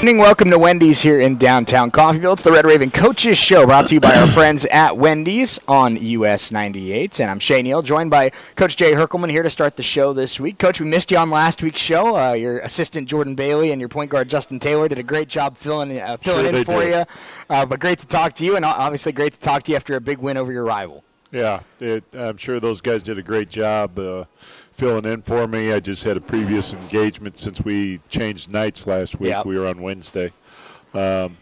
Welcome to Wendy's here in downtown Coffeyville. It's the Red Raven Coaches Show, brought to you by our friends at Wendy's on US 98. And I'm Shay Neal, joined by Coach Jay Herkelman here to start the show this week. Coach, we missed you on last week's show. Your assistant Jordan Bailey and your point guard Justin Taylor did a great job filling in for you. But great to talk to you, and obviously great to talk to you after a big win over your rival. Yeah, I'm sure those guys did a great job filling in for me. I just had a previous engagement since we changed nights last week. Yep. We were on Wednesday. And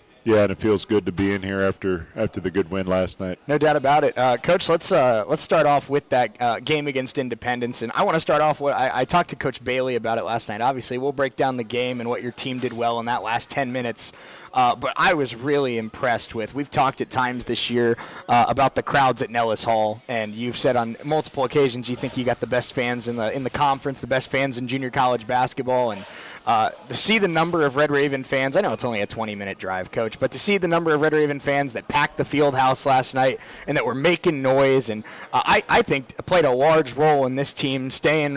it feels good to be in here after the good win last night. No doubt about it. Coach, let's start off with that game against Independence. And I want to start off with I talked to Coach Bailey about it last night. Obviously, we'll break down the game and what your team did well in that last 10 minutes. But I was really impressed with. We've talked at times this year about the crowds at Nellis Hall, and you've said on multiple occasions you think you got the best fans in the conference, the best fans in junior college basketball, and to see the number of Red Raven fans. I know it's only a 20-minute drive, Coach, but to see the number of Red Raven fans that packed the field house last night and that were making noise, and I think played a large role in this team staying,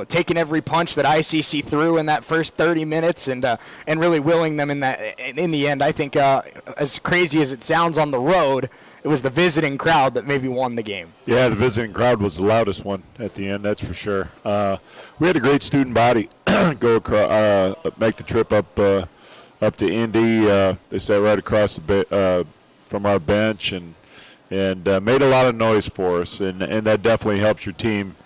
taking every punch that ICC threw in that first 30 minutes and really willing them in the end. I think as crazy as it sounds on the road, it was the visiting crowd that maybe won the game. Yeah, the visiting crowd was the loudest one at the end, that's for sure. We had a great student body go across, make the trip up to Indy. They sat right across from our bench and made a lot of noise for us, and that definitely helps your team.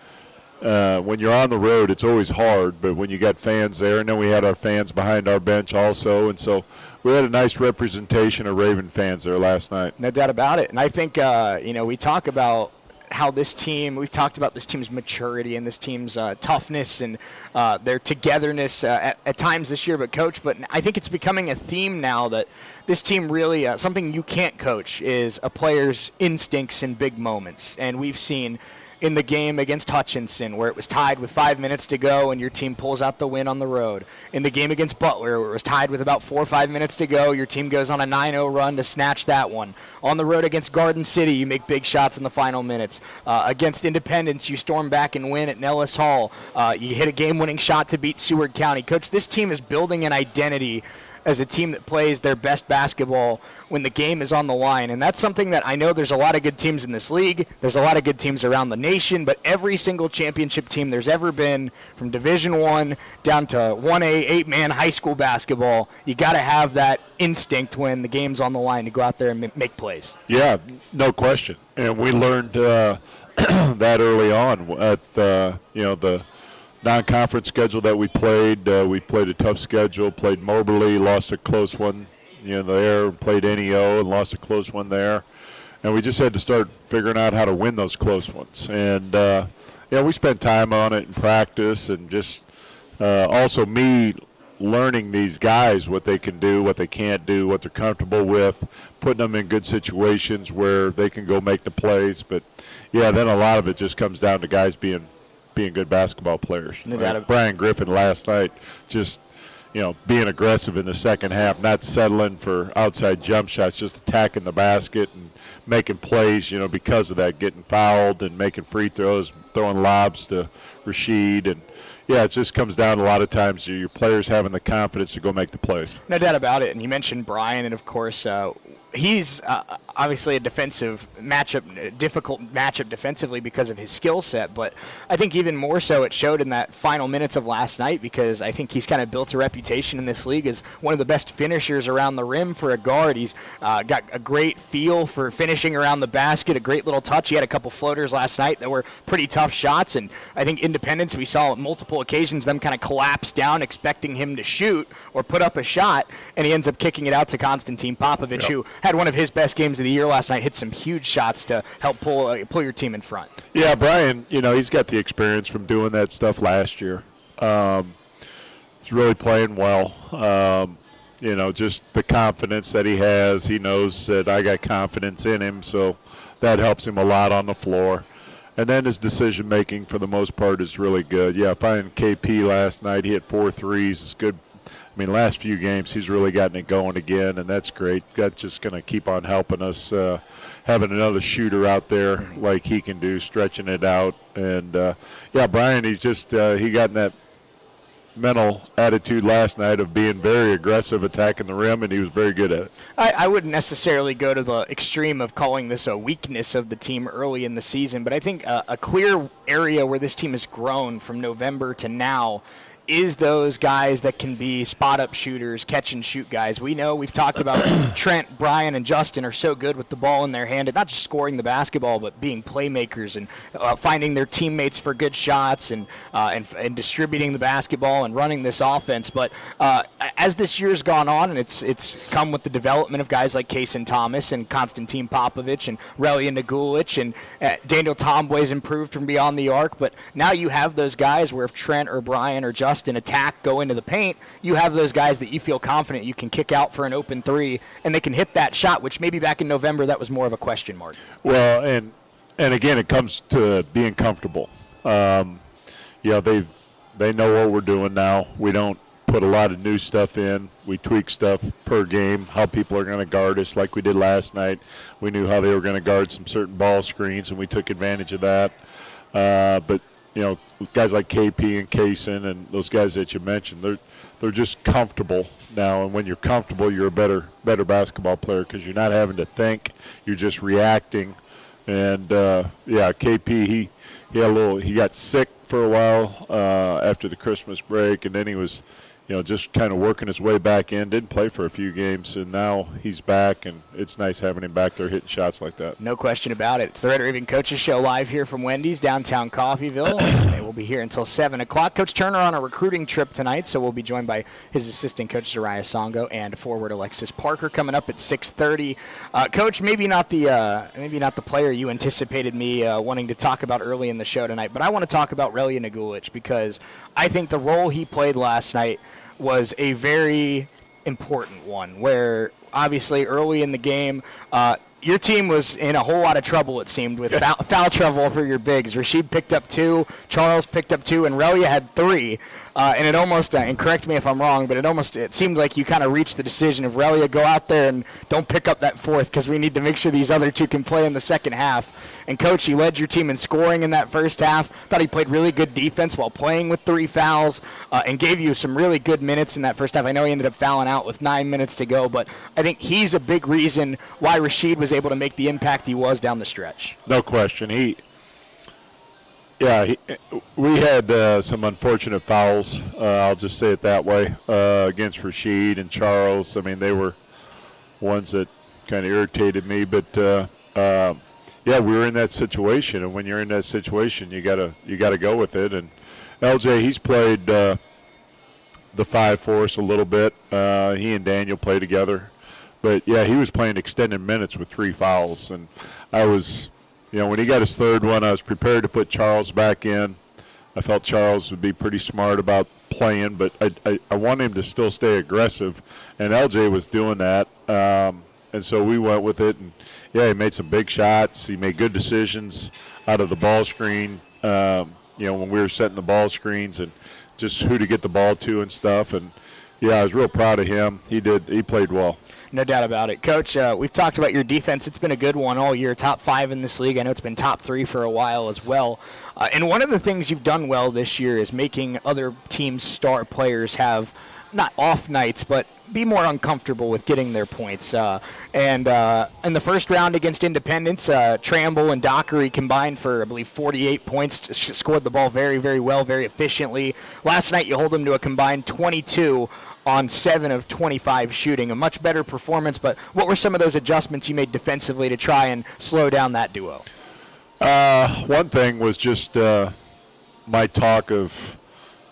When you're on the road, it's always hard, but when you got fans there, and then we had our fans behind our bench also, and so we had a nice representation of Raven fans there last night. No doubt about it. And I think, we talk about how we've talked about this team's maturity and this team's toughness and their togetherness at times this year, but I think it's becoming a theme now that this team really, something you can't coach is a player's instincts in big moments. And we've seen in the game against Hutchinson, where it was tied with 5 minutes to go and your team pulls out the win on the road. In the game against Butler, where it was tied with about 4 or 5 minutes to go, your team goes on a 9-0 run to snatch that one. On the road against Garden City, you make big shots in the final minutes. Against Independence, you storm back and win at Nellis Hall. You hit a game-winning shot to beat Seward County. Coach, this team is building an identity as a team that plays their best basketball when the game is on the line. And that's something that I know there's a lot of good teams in this league. There's a lot of good teams around the nation, but every single championship team there's ever been, from Division I down to 1A, 8-man high school basketball, you got to have that instinct when the game's on the line to go out there and make plays. Yeah, no question. And we learned that early on at the non-conference schedule that we played a tough schedule, played Moberly, lost a close one, there, played NEO and lost a close one there. And we just had to start figuring out how to win those close ones. And, we spent time on it in practice and just also me learning these guys, what they can do, what they can't do, what they're comfortable with, putting them in good situations where they can go make the plays. But, then a lot of it just comes down to guys being good basketball players. No doubt. Brian Griffin last night just, being aggressive in the second half, not settling for outside jump shots, just attacking the basket and making plays, because of that, getting fouled and making free throws, throwing lobs to Rashid. And, it just comes down a lot of times to your players having the confidence to go make the plays. No doubt about it. And you mentioned Brian, and, of course, he's obviously a difficult matchup defensively because of his skill set, but I think even more so it showed in that final minutes of last night, because I think he's kind of built a reputation in this league as one of the best finishers around the rim for a guard. He's got a great feel for finishing around the basket, a great little touch. He had a couple floaters last night that were pretty tough shots, and I think Independence, we saw on multiple occasions them kind of collapse down expecting him to shoot or put up a shot, and he ends up kicking it out to Konstantin Popovich, who had one of his best games of the year last night, hit some huge shots to help pull your team in front. Yeah, Brian, he's got the experience from doing that stuff last year. He's really playing well. Just the confidence that he has. He knows that I got confidence in him, so that helps him a lot on the floor. And then his decision-making, for the most part, is really good. Yeah, finding KP last night, he hit 4 threes. It's good. I mean, last few games, he's really gotten it going again, and that's great. That's just going to keep on helping us, having another shooter out there like he can do, stretching it out. And, Brian, he's just he got in that mental attitude last night of being very aggressive, attacking the rim, and he was very good at it. I wouldn't necessarily go to the extreme of calling this a weakness of the team early in the season, but I think a clear area where this team has grown from November to now is those guys that can be spot-up shooters, catch-and-shoot guys. We know, we've talked about Trent, Brian, and Justin are so good with the ball in their hand, and not just scoring the basketball, but being playmakers and finding their teammates for good shots and distributing the basketball and running this offense. But as this year's gone on, and it's come with the development of guys like Kason Thomas and Konstantin Popovich and Relya Nagulic, and Daniel Tomboy's improved from beyond the arc. But now you have those guys where if Trent or Brian or Justin attack, go into the paint, you have those guys that you feel confident you can kick out for an open three, and they can hit that shot, which maybe back in November that was more of a question mark. Well, and again, it comes to being comfortable. They know what we're doing now. We don't put a lot of new stuff in. We tweak stuff per game, how people are going to guard us like we did last night. We knew how they were going to guard some certain ball screens, and we took advantage of that. But guys like KP and Kason and those guys that you mentioned, they're just comfortable now. And when you're comfortable, you're a better basketball player because you're not having to think. You're just reacting. And KP, he got sick for a while after the Christmas break, and then he was just kind of working his way back in. Didn't play for a few games, and now he's back, and it's nice having him back there hitting shots like that. No question about it. It's the Red Raven Coaches Show live here from Wendy's, downtown Coffeyville. They will be here until 7 o'clock. Coach Turner on a recruiting trip tonight, so we'll be joined by his assistant coach, Zariah Songo, and forward Alexis Parker coming up at 6:30. Coach, maybe not the player you anticipated me wanting to talk about early in the show tonight, but I want to talk about Relya Nagulic because I think the role he played last night was a very important one, where obviously early in the game, your team was in a whole lot of trouble, it seemed, with foul trouble for your bigs. Rasheed picked up 2, Charles picked up 2, and Relya had 3. And it almost, and correct me if I'm wrong, but it seemed like you kind of reached the decision of Relya, go out there and don't pick up that 4th because we need to make sure these other 2 can play in the second half. And, Coach, he led your team in scoring in that first half. Thought he played really good defense while playing with 3 fouls and gave you some really good minutes in that first half. I know he ended up fouling out with 9 minutes to go, but I think he's a big reason why Rasheed was able to make the impact he was down the stretch. No question. We had some unfortunate fouls, I'll just say it that way, against Rasheed and Charles. I mean, they were ones that kind of irritated me, but we were in that situation, and when you're in that situation, you gotta go with it. And LJ, he's played the 5 for us a little bit. He and Daniel play together, but he was playing extended minutes with 3 fouls, and I was. When he got his 3rd one, I was prepared to put Charles back in. I felt Charles would be pretty smart about playing, but I want him to still stay aggressive, and LJ was doing that. And so we went with it, and he made some big shots. He made good decisions out of the ball screen, when we were setting the ball screens and just who to get the ball to and stuff. And, I was real proud of him. He played well. No doubt about it. Coach, we've talked about your defense. It's been a good one all year, top 5 in this league. I know it's been top 3 for a while as well. And one of the things you've done well this year is making other teams' star players have not off nights, but be more uncomfortable with getting their points. And in the first round against Independence, Tramble and Dockery combined for, I believe, 48 points, scored the ball very, very well, very efficiently. Last night you hold them to a combined 22 on 7 of 25 shooting, a much better performance. But what were some of those adjustments you made defensively to try and slow down that duo? One thing was just my talk of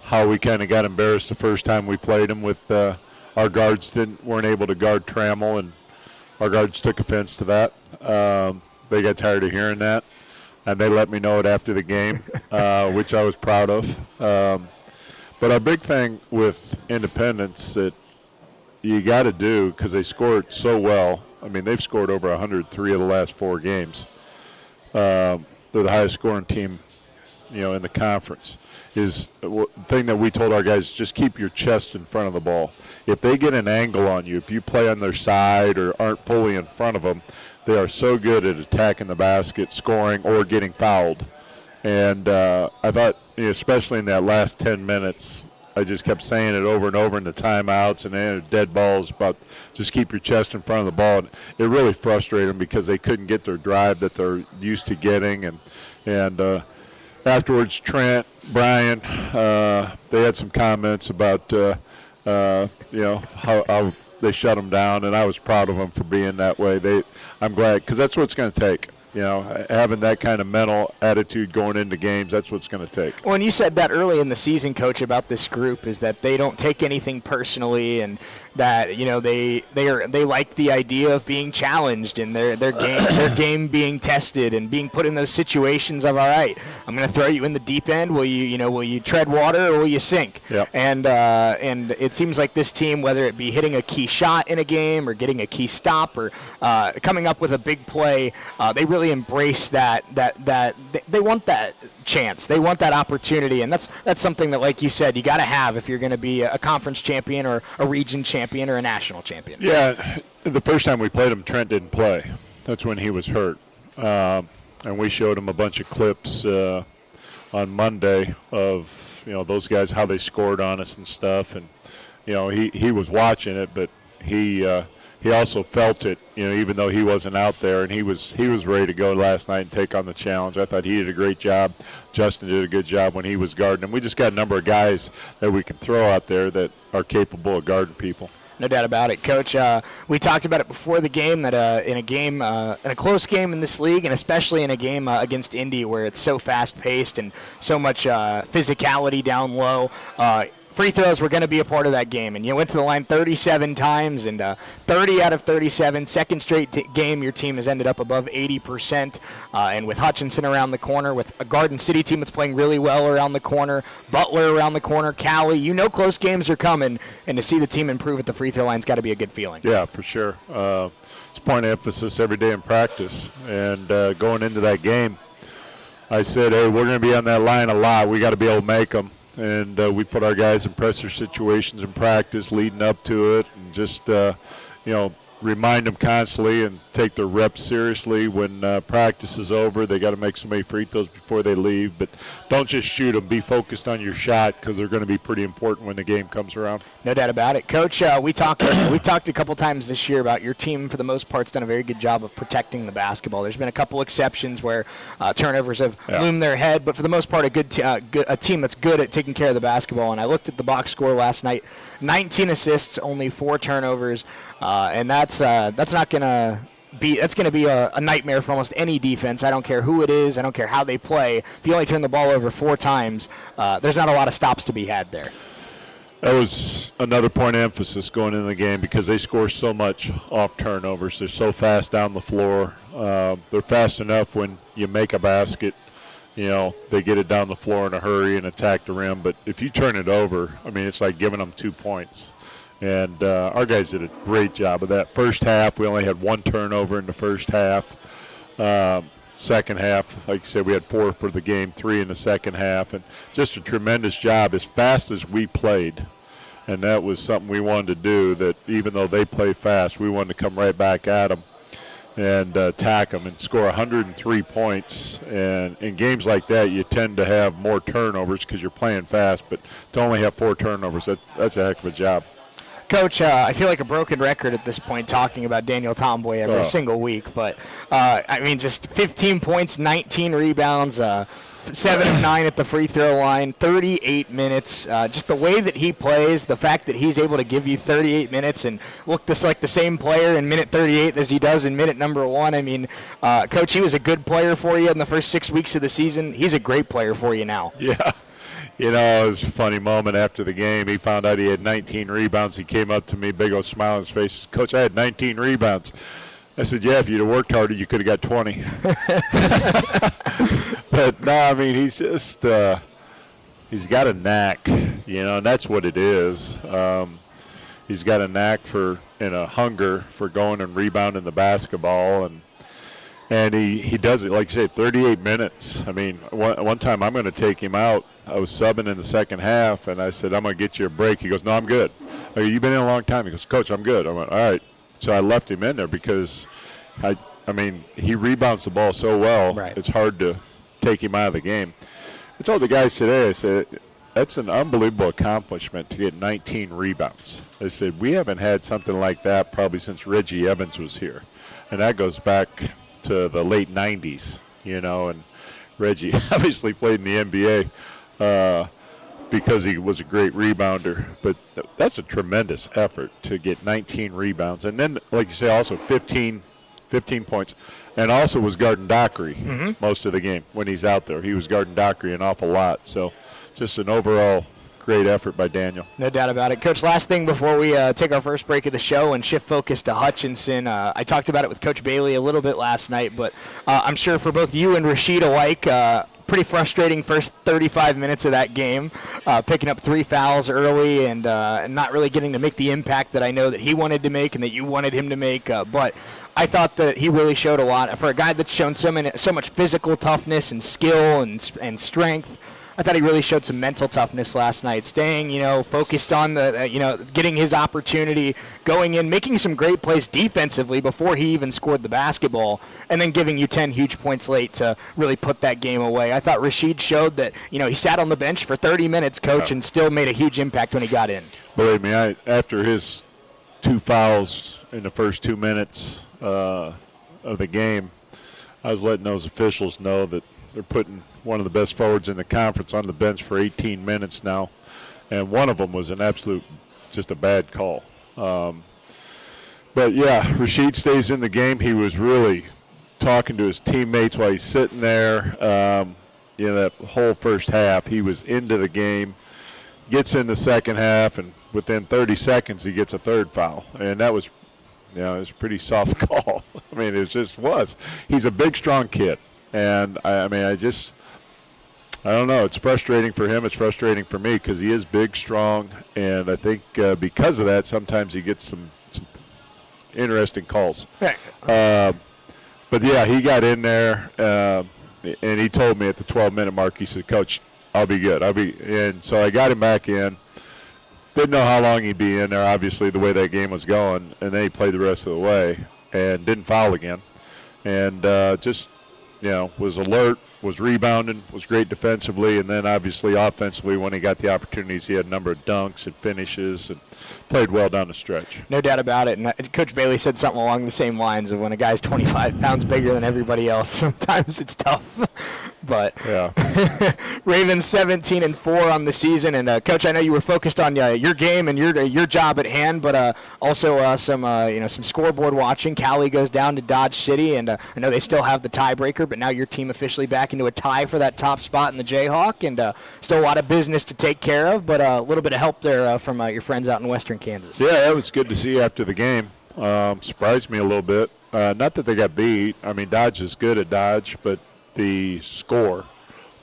how we kind of got embarrassed the first time we played them with our guards weren't able to guard Trammell, and our guards took offense to that. They got tired of hearing that, and they let me know it after the game, which I was proud of. But our big thing with Independence that you got to do, because they scored so well, I mean, they've scored over 103 of the last 4 games. They're the highest scoring team, in the conference. Is the thing that we told our guys, just keep your chest in front of the ball. If they get an angle on you, if you play on their side or aren't fully in front of them, they are so good at attacking the basket, scoring, or getting fouled. And I thought, especially in that last 10 minutes, I just kept saying it over and over in the timeouts and then dead balls about just keep your chest in front of the ball. And it really frustrated them because they couldn't get their drive that they're used to getting. And afterwards, Trent, Brian, they had some comments about how they shut them down, and I was proud of them for being that way. I'm glad because that's what it's going to take. Having that kind of mental attitude going into games, that's what it's going to take. Well, and you said that early in the season, Coach, about this group is that they don't take anything personally, and that they like the idea of being challenged and their game being tested and being put in those situations of, all right, I'm going to throw you in the deep end. Will you tread water or will you sink? Yep. And it seems like this team, whether it be hitting a key shot in a game or getting a key stop or coming up with a big play, they really embrace that they want that chance. They want that opportunity, and that's something that, like you said, you got to have if you're going to be a conference champion or a region champion or a national champion. Yeah, the first time we played him, Trent didn't play. That's when he was hurt. And we showed him a bunch of clips on Monday of those guys, how they scored on us and stuff. And he was watching it, but he also felt it, even though he wasn't out there, and he was ready to go last night and take on the challenge. I thought he did a great job. Justin did a good job when he was guarding him. We just got a number of guys that we can throw out there that are capable of guarding people. No doubt about it, Coach. We talked about it before the game that in a close game in this league, and especially in a game against Indy where it's so fast-paced and so much physicality down low, free throws were going to be a part of that game. And you went to the line 37 times, and 30 out of 37, second straight game your team has ended up above 80%. And with Hutchinson around the corner, with a Garden City team that's playing really well around the corner, Butler around the corner, Cali, close games are coming. And to see the team improve at the free throw line's got to be a good feeling. Yeah, for sure. It's a point of emphasis every day in practice. And going into that game, I said, hey, we're going to be on that line a lot. We got to be able to make them. And we put our guys in pressure situations in practice leading up to it, and just, remind them constantly and take their reps seriously. When practice is over, they got to make so many free throws before they leave. But don't just shoot them. Be focused on your shot because they're going to be pretty important when the game comes around. No doubt about it. Coach, we talked a couple times this year about your team, for the most part, has done a very good job of protecting the basketball. There's been a couple exceptions where turnovers have loomed their head, but for the most part, a team that's good at taking care of the basketball. And I looked at the box score last night, 19 assists, only 4 turnovers, and that's going to be a nightmare for almost any defense. I don't care who it is. I don't care how they play. If you only turn the ball over 4 times, there's not a lot of stops to be had there. That was another point of emphasis going into the game because they score so much off turnovers. They're so fast down the floor. They're fast enough when you make a basket. They get it down the floor in a hurry and attack the rim. But if you turn it over, it's like giving them 2 points. And our guys did a great job of that. First half, we only had 1 turnover in the first half. Second half, like you said, we had 4 for the game, 3 in the second half. And just a tremendous job as fast as we played. And that was something we wanted to do, that even though they play fast, we wanted to come right back at them and attack them and score 103 points. And in games like that, you tend to have more turnovers because you're playing fast. But to only have 4 turnovers, that's a heck of a job. Coach, I feel like a broken record at this point talking about Daniel Tomboy every single week, but just 15 points, 19 rebounds, 7 of 9 at the free throw line, 38 minutes. Just the way that he plays, the fact that he's able to give you 38 minutes and look just like the same player in minute 38 as he does in minute number 1. Coach, he was a good player for you in the first 6 weeks of the season. He's a great player for you now. Yeah. It was a funny moment after the game. He found out he had 19 rebounds. He came up to me, big old smile on his face. Coach, I had 19 rebounds. I said, yeah, if you'd have worked harder, you could have got 20. But, no, he's just he's got a knack, and that's what it is. He's got a knack and a hunger for going and rebounding the basketball, and he does it, like you say, 38 minutes. One time I'm going to take him out. I was subbing in the second half, and I said, I'm going to get you a break. He goes, no, I'm good. I go, you've been in a long time. He goes, Coach, I'm good. I went, all right. So I left him in there because, he rebounds the ball so well, It's hard to take him out of the game. I told the guys today, I said, that's an unbelievable accomplishment to get 19 rebounds. They said we haven't had something like that probably since Reggie Evans was here, and that goes back to the late 90s, and Reggie obviously played in the NBA because he was a great rebounder, but that's a tremendous effort to get 19 rebounds. And then, like you say, also 15 points, and also was guarding Dockery most of the game when he's out there. He was guarding Dockery an awful lot, so just an overall great effort by Daniel. No doubt about it. Coach, last thing before we take our first break of the show and shift focus to Hutchinson. I talked about it with Coach Bailey a little bit last night, but I'm sure for both you and Rashid alike, pretty frustrating first 35 minutes of that game, picking up 3 fouls early and not really getting to make the impact that I know that he wanted to make and that you wanted him to make. But I thought that he really showed a lot. For a guy that's shown so much physical toughness and skill and strength, I thought he really showed some mental toughness last night, staying, focused on the, getting his opportunity, going in, making some great plays defensively before he even scored the basketball, and then giving you 10 huge points late to really put that game away. I thought Rashid showed that, he sat on the bench for 30 minutes, Coach, and still made a huge impact when he got in. Believe me, after his 2 fouls in the first 2 minutes of the game, I was letting those officials know that they're putting one of the best forwards in the conference on the bench for 18 minutes now, and one of them was an absolute, just a bad call. But yeah, Rashid stays in the game. He was really talking to his teammates while he's sitting there. That whole first half, he was into the game, gets in the second half, and within 30 seconds he gets a 3rd foul, and that was, it was a pretty soft call. I mean, it just was. He's a big, strong kid. And, I don't know. It's frustrating for him. It's frustrating for me because he is big, strong, and I think because of that, sometimes he gets some interesting calls. But, yeah, he got in there, and he told me at the 12-minute mark, he said, Coach, I'll be good. And so I got him back in. Didn't know how long he'd be in there, obviously, the way that game was going, and then he played the rest of the way and didn't foul again. And was alert, was rebounding, was great defensively, and then obviously offensively when he got the opportunities, he had a number of dunks and finishes and played well down the stretch. No doubt about it. And Coach Bailey said something along the same lines of when a guy's 25 pounds bigger than everybody else, sometimes it's tough. But yeah. Ravens 17-4 on the season, and Coach, I know you were focused on your game and your job at hand, but also some scoreboard watching. Cali goes down to Dodge City, and I know they still have the tiebreaker, but now your team officially back into a tie for that top spot in the Jayhawk, and still a lot of business to take care of, but a little bit of help there from your friends out in Western Kansas. Yeah, it was good to see after the game. Surprised me a little bit. Not that they got beat. I mean, Dodge is good at Dodge, but the score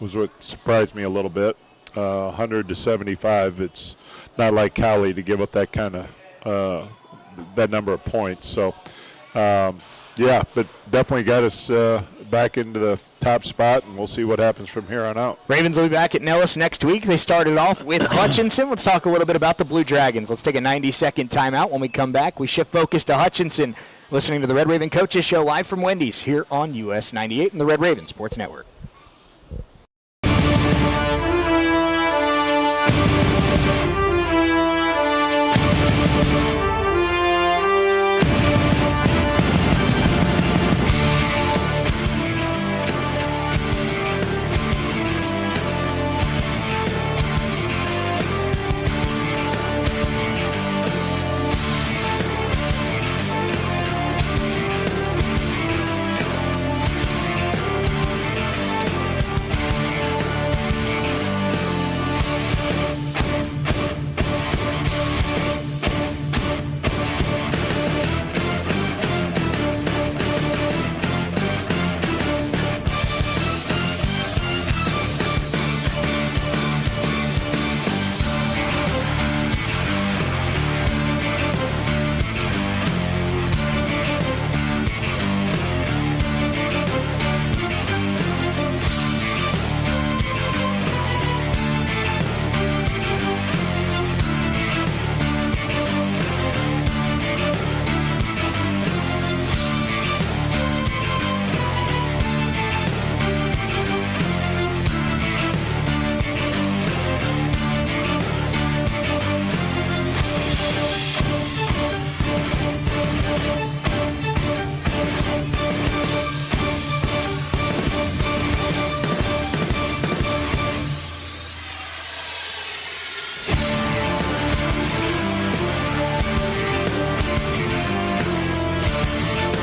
was what surprised me a little bit. 100-75. It's not like Cali to give up that kind of that number of points. So, yeah, but definitely got us back into the top spot, and we'll see what happens from here on out. Ravens will be back at Nellis next week. They started off with Hutchinson. Let's talk a little bit about the Blue Dragons. Let's take a 90-second timeout. When we come back, we shift focus to Hutchinson. Listening to the Red Raven Coaches Show live from Wendy's here on US 98 and the Red Raven Sports Network.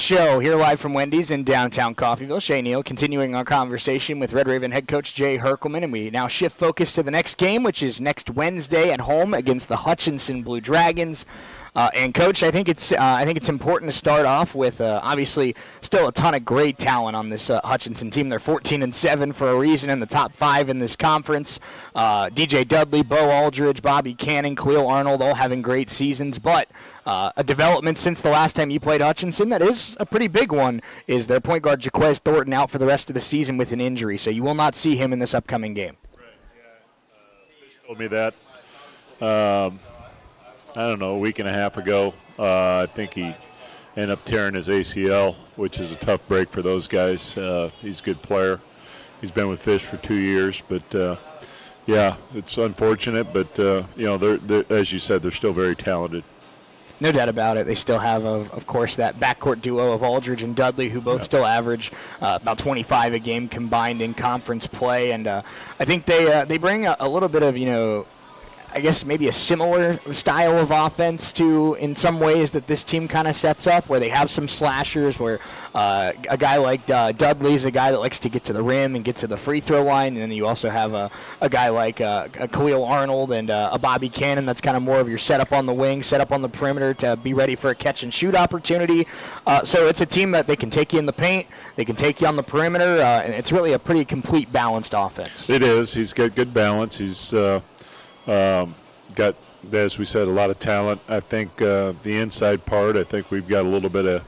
show here live from Wendy's in downtown Coffeyville. Shay Neal continuing our conversation with Red Raven head coach Jay Herkelman, and we now shift focus to the next game, which is next Wednesday at home against the Hutchinson Blue Dragons. And Coach, I think it's important to start off with obviously still a ton of great talent on this Hutchinson team. They're 14-7 for a reason, in the top 5 in this conference. DJ Dudley, Bo Aldridge, Bobby Cannon, Khalil Arnold, all having great seasons. But a development since the last time you played Hutchinson that is a pretty big one is their point guard Jaquez Thornton out for the rest of the season with an injury, so you will not see him in this upcoming game. Right. Yeah. Fish told me that. I don't know, a week and a half ago. I think he ended up tearing his ACL, which is a tough break for those guys. He's a good player. He's been with Fish for 2 years, but yeah, it's unfortunate. But they're, as you said, they're still very talented. No doubt about it. They still have, of course, that backcourt duo of Aldridge and Dudley, who both still average about 25 a game combined in conference play. And I think they bring a little bit of, I guess maybe a similar style of offense to, in some ways, that this team kind of sets up, where they have some slashers, where a guy like Dudley's a guy that likes to get to the rim and get to the free throw line, and then you also have a guy like a Khalil Arnold and a Bobby Cannon that's kind of more of your setup on the wing, set up on the perimeter to be ready for a catch and shoot opportunity. So it's a team that they can take you in the paint, they can take you on the perimeter, and it's really a pretty complete, balanced offense. It is. He's got good balance. He's got, as we said, a lot of talent. I think the inside part, I think we've got a little bit of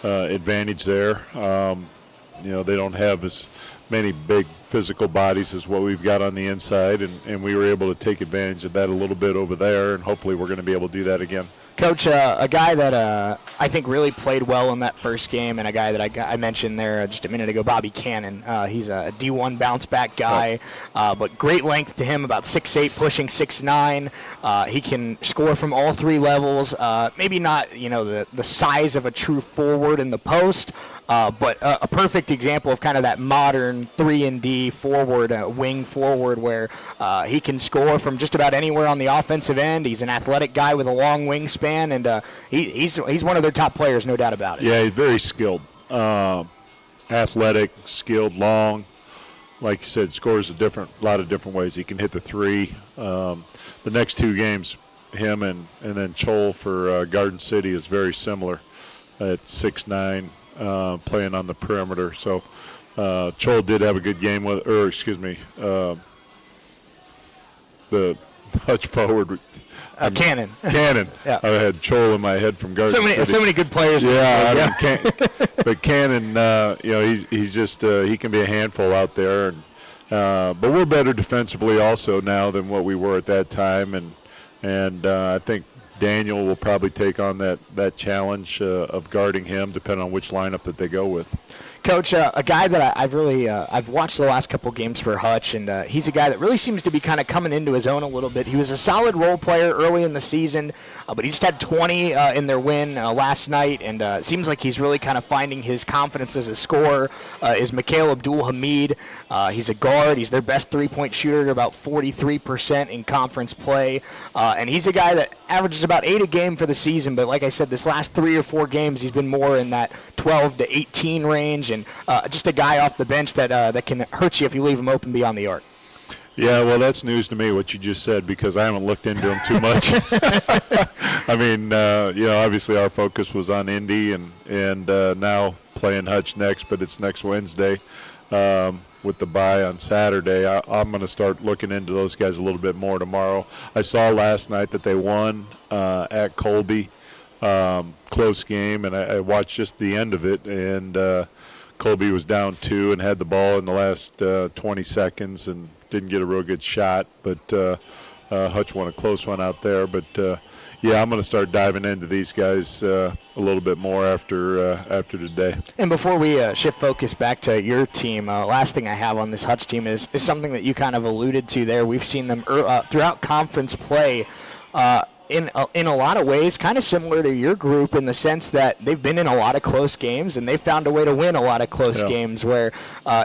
advantage there. They don't have as many big physical bodies as what we've got on the inside, and we were able to take advantage of that a little bit over there, and hopefully we're going to be able to do that again. Coach, a guy that I think really played well in that first game, and a guy that I mentioned there just a minute ago, Bobby Cannon. He's a D1 bounce-back guy, but great length to him, about 6'8", pushing 6'9". He can score from all 3 levels. Maybe not, the size of a true forward in the post, but a perfect example of kind of that modern 3-and-D forward, wing forward, where he can score from just about anywhere on the offensive end. He's an athletic guy with a long wingspan, and he's one of their top players, no doubt about it. Yeah, he's very skilled. Athletic, skilled, long. Like you said, scores a lot of different ways. He can hit the 3. The next 2 games, him and then Choach for Garden City is very similar at 6'9". Playing on the perimeter. So Choach did have a good game the Hutch forward. Cannon. Yeah. I had Choach in my head from Garden City. So many good players. But Cannon, he's just he can be a handful out there. But we're better defensively also now than what we were at that time, and I think Daniel will probably take on that challenge of guarding him, depending on which lineup that they go with. Coach, a guy that I've watched the last couple games for Hutch, and he's a guy that really seems to be kind of coming into his own a little bit. He was a solid role player early in the season, but he just had 20 in their win last night, and it seems like he's really kind of finding his confidence as a scorer. Is Mikhail Abdul-Hamid. He's a guard. He's their best three-point shooter, about 43% in conference play, and he's a guy that averages about 8 a game for the season, but like I said, this last 3 or 4 games, he's been more in that 12 to 18 range, and just a guy off the bench that can hurt you if you leave him open beyond the arc. Yeah, well, that's news to me, what you just said, because I haven't looked into him too much. I mean, obviously our focus was on Indy and now playing Hutch next, but it's next Wednesday with the bye on Saturday. I'm going to start looking into those guys a little bit more tomorrow. I saw last night that they won at Colby. Close game, and I watched just the end of it, and Colby was down 2 and had the ball in the last 20 seconds and didn't get a real good shot, but Hutch won a close one out there. But yeah, I'm going to start diving into these guys a little bit more after today. And before we shift focus back to your team, last thing I have on this Hutch team is something that you kind of alluded to there. We've seen them throughout conference play in a lot of ways kind of similar to your group, in the sense that they've been in a lot of close games and they've found a way to win a lot of close games, where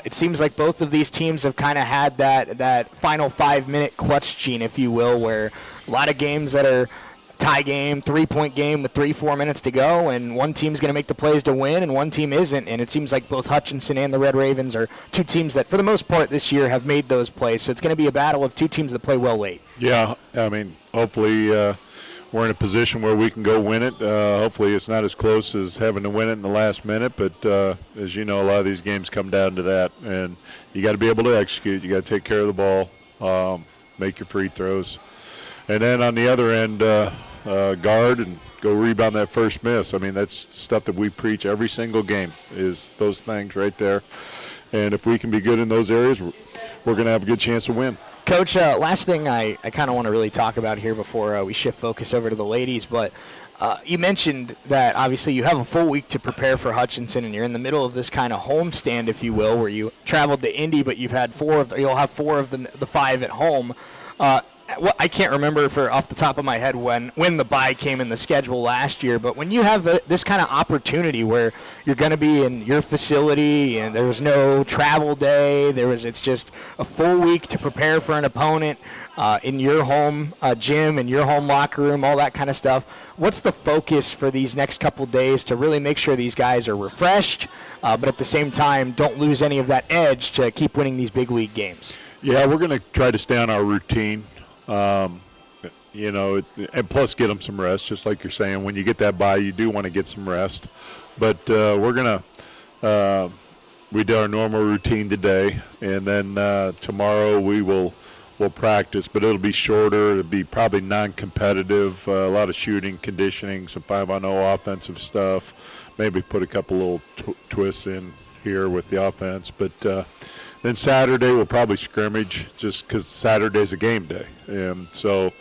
it seems like both of these teams have kind of had that final 5-minute clutch gene, if you will, where a lot of games that are tie game, 3-point game with 3-4 minutes to go, and one team's going to make the plays to win and one team isn't. And it seems like both Hutchinson and the Red Ravens are two teams that, for the most part this year, have made those plays. So it's going to be a battle of two teams that play well late. Yeah, I mean, hopefully we're in a position where we can go win it. Hopefully it's not as close as having to win it in the last minute, but as you know, a lot of these games come down to that, and you got to be able to execute. You got to take care of the ball, make your free throws, and then on the other end, guard and go rebound that first miss. I mean, that's stuff that we preach every single game, is those things right there. And if we can be good in those areas, we're going to have a good chance to win. Coach, last thing I kind of want to really talk about here before we shift focus over to the ladies, but you mentioned that obviously you have a full week to prepare for Hutchinson, and you're in the middle of this kind of homestand, if you will, where you traveled to Indy, but you'll have 4 of the 5 at home. I can't remember off the top of my head when the bye came in the schedule last year, but when you have this kind of opportunity where you're going to be in your facility and there was no travel day, it's just a full week to prepare for an opponent in your home gym, in your home locker room, all that kind of stuff. What's the focus for these next couple days to really make sure these guys are refreshed, but at the same time don't lose any of that edge to keep winning these big league games? Yeah, we're going to try to stay on our routine. And plus get them some rest, just like you're saying. When you get that bye, you do want to get some rest. But we're going to we do our normal routine today, and then tomorrow we'll practice, but it'll be shorter. It'll be probably non-competitive, a lot of shooting, conditioning, some 5-on-0 offensive stuff, maybe put a couple little twists in here with the offense. But then Saturday we'll probably scrimmage, just because Saturday's a game day. And so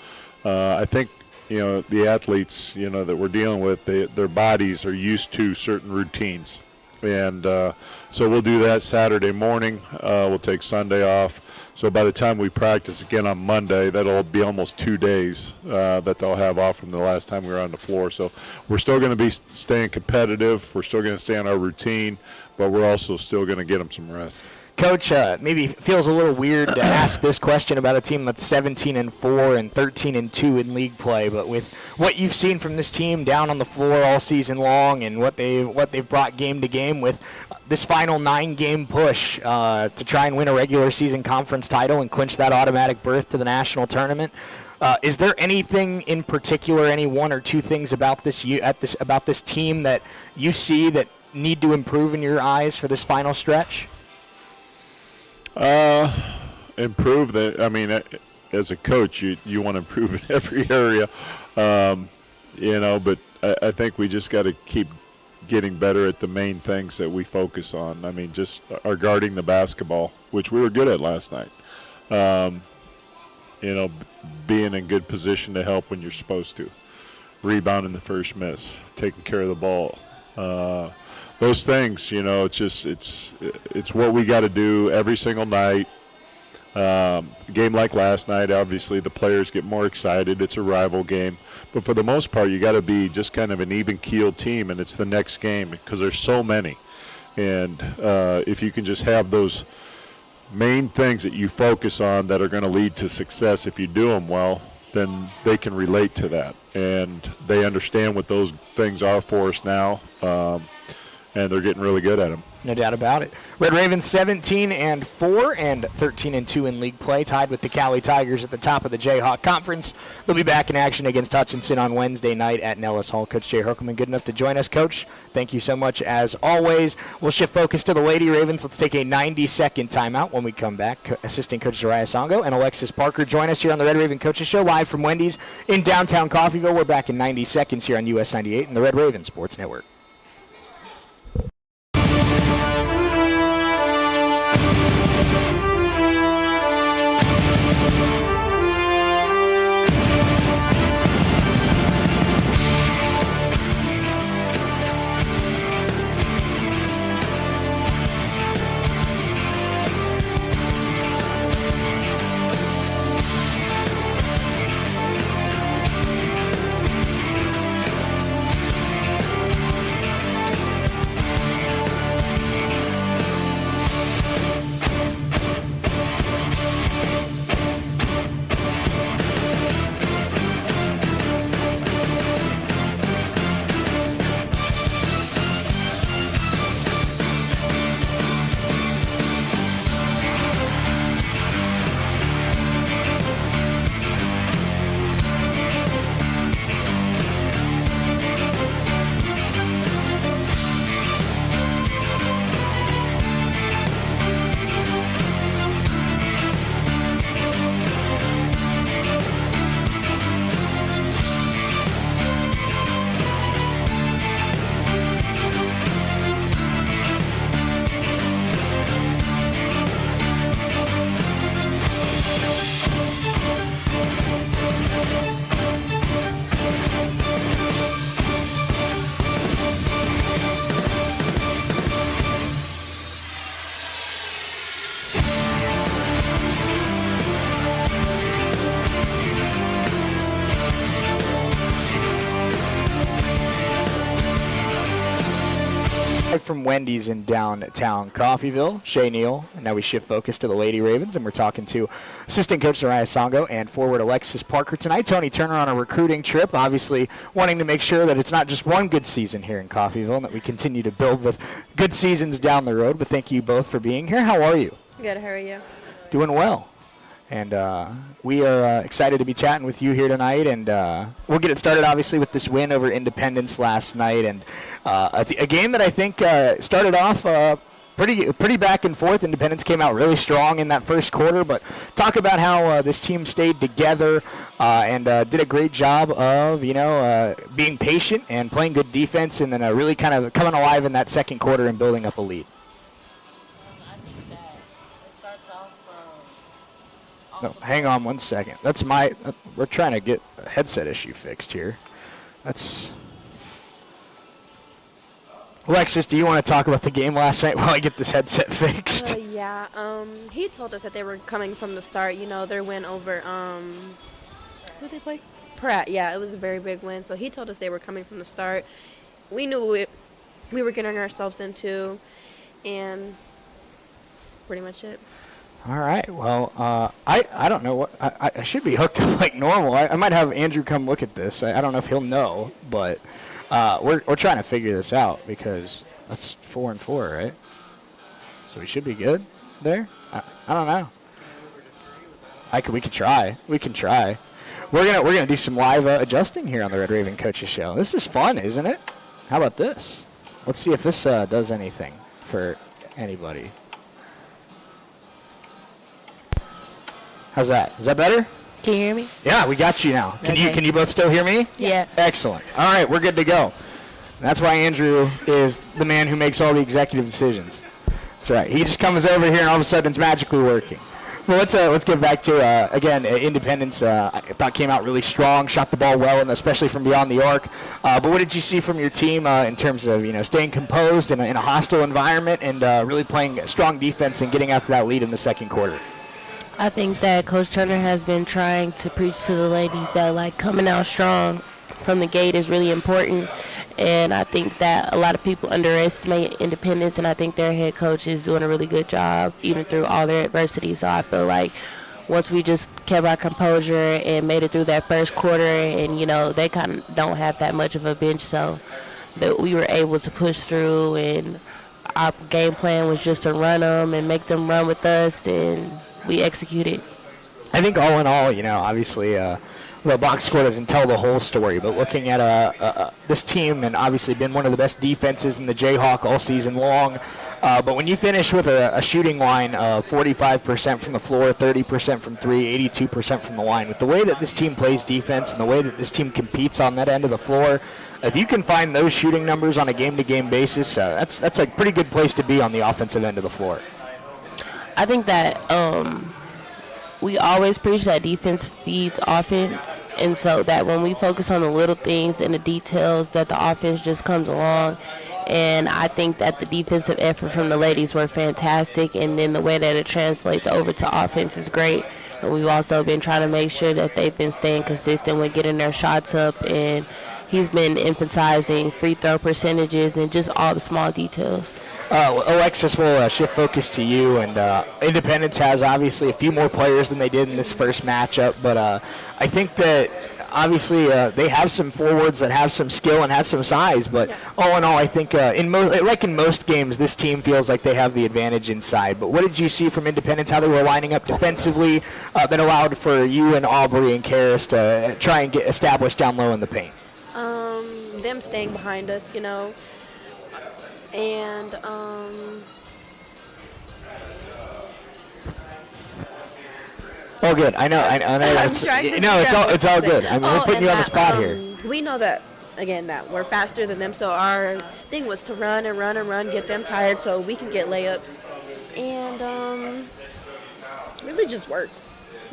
I think, the athletes, that we're dealing with, their bodies are used to certain routines. And so we'll do that Saturday morning. We'll take Sunday off. So by the time we practice again on Monday, that'll be almost 2 days that they'll have off from the last time we were on the floor. So we're still going to be staying competitive. We're still going to stay on our routine, but we're also still going to get them some rest. Coach, maybe feels a little weird to ask this question about a team that's 17-4 and 13-2 in league play, but with what you've seen from this team down on the floor all season long and what they've brought game to game with this final 9-game push to try and win a regular season conference title and clinch that automatic berth to the national tournament, is there anything in particular, any one or two things about this team that you see that need to improve in your eyes for this final stretch? Improve that. I mean, as a coach, you want to improve in every area, but I think we just got to keep getting better at the main things that we focus on. I mean, just our guarding the basketball, which we were good at last night. Being in good position to help when you're supposed to, rebounding the first miss, taking care of the ball. Those things, it's what we got to do every single night. A game like last night, obviously the players get more excited. It's a rival game. But for the most part, you got to be just kind of an even-keeled team, and it's the next game because there's so many. And if you can just have those main things that you focus on that are going to lead to success, if you do them well, then they can relate to that. And they understand what those things are for us now. And they're getting really good at them. No doubt about it. Red Ravens 17-4 and 13-2 in league play, tied with the Cali Tigers at the top of the Jayhawk Conference. They'll be back in action against Hutchinson on Wednesday night at Nellis Hall. Coach Jay Herkelman, good enough to join us. Coach, thank you so much as always. We'll shift focus to the Lady Ravens. Let's take a 90-second timeout. When we come back, assistant coach Zariah Songo and Alexis Parker join us here on the Red Raven Coaches Show, live from Wendy's in downtown Coffeyville. We're back in 90 seconds here on US 98 and the Red Raven Sports Network. live from Wendy's in downtown Coffeyville. Shay Neal, and now we shift focus to the Lady Ravens, and we're talking to assistant coach Soraya Songo and forward Alexis Parker tonight. Tony Turner on a recruiting trip, obviously wanting to make sure that it's not just one good season here in Coffeyville and that we continue to build with good seasons down the road. But thank you both for being here. How are you? Good, how are you? Doing well. And we are excited to be chatting with you here tonight. And we'll get it started, obviously, with this win over Independence last night. And a game that I think started off pretty back and forth. Independence came out really strong in that first quarter. But talk about how this team stayed together and did a great job of, being patient and playing good defense and then really kind of coming alive in that second quarter and building up a lead. No, hang on one second. That's we're trying to get a headset issue fixed here. Alexis, do you want to talk about the game last night while I get this headset fixed? Yeah, he told us that they were coming from the start. Their win over, who they play? Pratt. Yeah, it was a very big win. So he told us they were coming from the start. We knew it. We were getting ourselves into, and pretty much it. All right. Well, I don't know what I should be hooked up like normal. I might have Andrew come look at this. I don't know if he'll know, but we're trying to figure this out because that's 4-4, right? So we should be good there. I don't know. We can try. We can try. We're gonna do some live adjusting here on the Red Raven Coaches Show. This is fun, isn't it? How about this? Let's see if this does anything for anybody. How's that? Is that better? Can you hear me? Yeah, we got you now. Can you both still hear me? Yeah. Excellent. All right, we're good to go. That's why Andrew is the man who makes all the executive decisions. That's right. He just comes over here and all of a sudden it's magically working. Well, let's get back to again Independence. I thought came out really strong, shot the ball well, and especially from beyond the arc. But what did you see from your team in terms of staying composed in a hostile environment and really playing strong defense and getting out to that lead in the second quarter? I think that Coach Turner has been trying to preach to the ladies that coming out strong from the gate is really important. And I think that a lot of people underestimate Independence, and I think their head coach is doing a really good job even through all their adversity. So I feel like once we just kept our composure and made it through that first quarter, and they kind of don't have that much of a bench, so that we were able to push through, and our game plan was just to run them and make them run with us, and we executed. I think all in all, obviously the box score doesn't tell the whole story, but looking at this team, and obviously been one of the best defenses in the Jayhawk all season long, but when you finish with a shooting line of 45% from the floor, 30% from three, 82% from the line, with the way that this team plays defense and the way that this team competes on that end of the floor, if you can find those shooting numbers on a game-to-game basis, that's a pretty good place to be on the offensive end of the floor. I think that we always preach that defense feeds offense, and so that when we focus on the little things and the details, that the offense just comes along. And I think that the defensive effort from the ladies were fantastic, and then the way that it translates over to offense is great. And we've also been trying to make sure that they've been staying consistent with getting their shots up, and he's been emphasizing free throw percentages and just all the small details. Alexis, we'll shift focus to you. And Independence has obviously a few more players than they did in this first matchup, but I think that obviously they have some forwards that have some skill and have some size. But all in all, I think in most games, this team feels like they have the advantage inside. But what did you see from Independence, how they were lining up defensively that allowed for you and Aubrey and Karis to try and get established down low in the paint? Them staying behind us, and all good. I know. It's all good. I mean, we're putting you on the spot here. We know that again that we're faster than them, so our thing was to run and run and run, get them tired, so we can get layups, and really just work.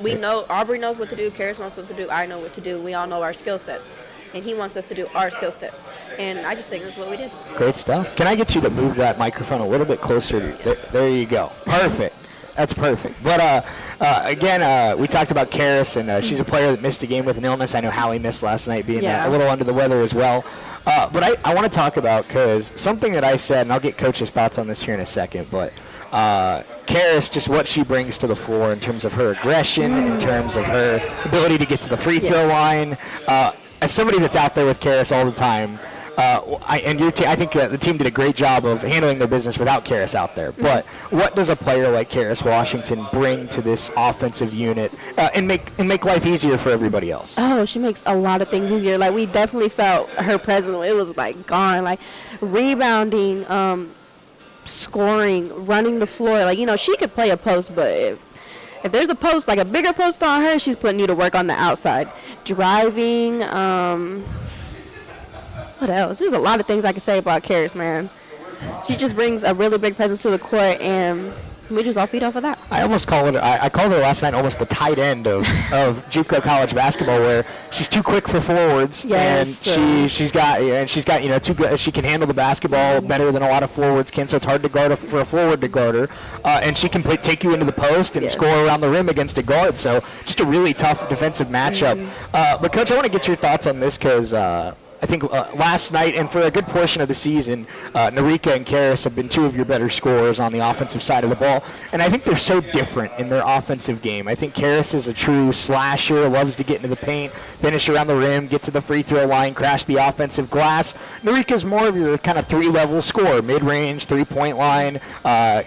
We know Aubrey knows what to do, Karis knows what to do, I know what to do. We all know our skill sets, and he wants us to do our skill sets. And I just think that's what we did. Great stuff. Can I get you to move that microphone a little bit closer? There you go. Perfect. That's perfect. But again, we talked about Karis, and she's a player that missed a game with an illness. I know Hallie missed last night, being a little under the weather as well. But I want to talk about, because something that I said, and I'll get Coach's thoughts on this here in a second, but Karis, just what she brings to the floor in terms of her aggression, in terms of her ability to get to the free throw line. As somebody that's out there with Karis all the time, I think the team did a great job of handling their business without Karis out there. But what does a player like Karis Washington bring to this offensive unit and make life easier for everybody else? Oh, she makes a lot of things easier. Like, we definitely felt her presence. It was like gone. Like, rebounding, scoring, running the floor. Like, she could play a post, but if there's a post, like a bigger post on her, she's putting you to work on the outside. Driving, what else? There's a lot of things I can say about Karis, man. She just brings a really big presence to the court, and we just all feed off of that. I almost call it. I called her last night almost the tight end of JUCO college basketball, where she's too quick for forwards, yes, and she's got too good. She can handle the basketball better than a lot of forwards can. So it's hard to guard for a forward to guard her, and she can take you into the post and score around the rim against a guard. So just a really tough defensive matchup. But Coach, I want to get your thoughts on this, because I think last night and for a good portion of the season, Narika and Karis have been two of your better scorers on the offensive side of the ball. And I think they're so different in their offensive game. I think Karis is a true slasher, loves to get into the paint, finish around the rim, get to the free throw line, crash the offensive glass. Narika's more of your kind of three-level scorer, mid-range, three-point line,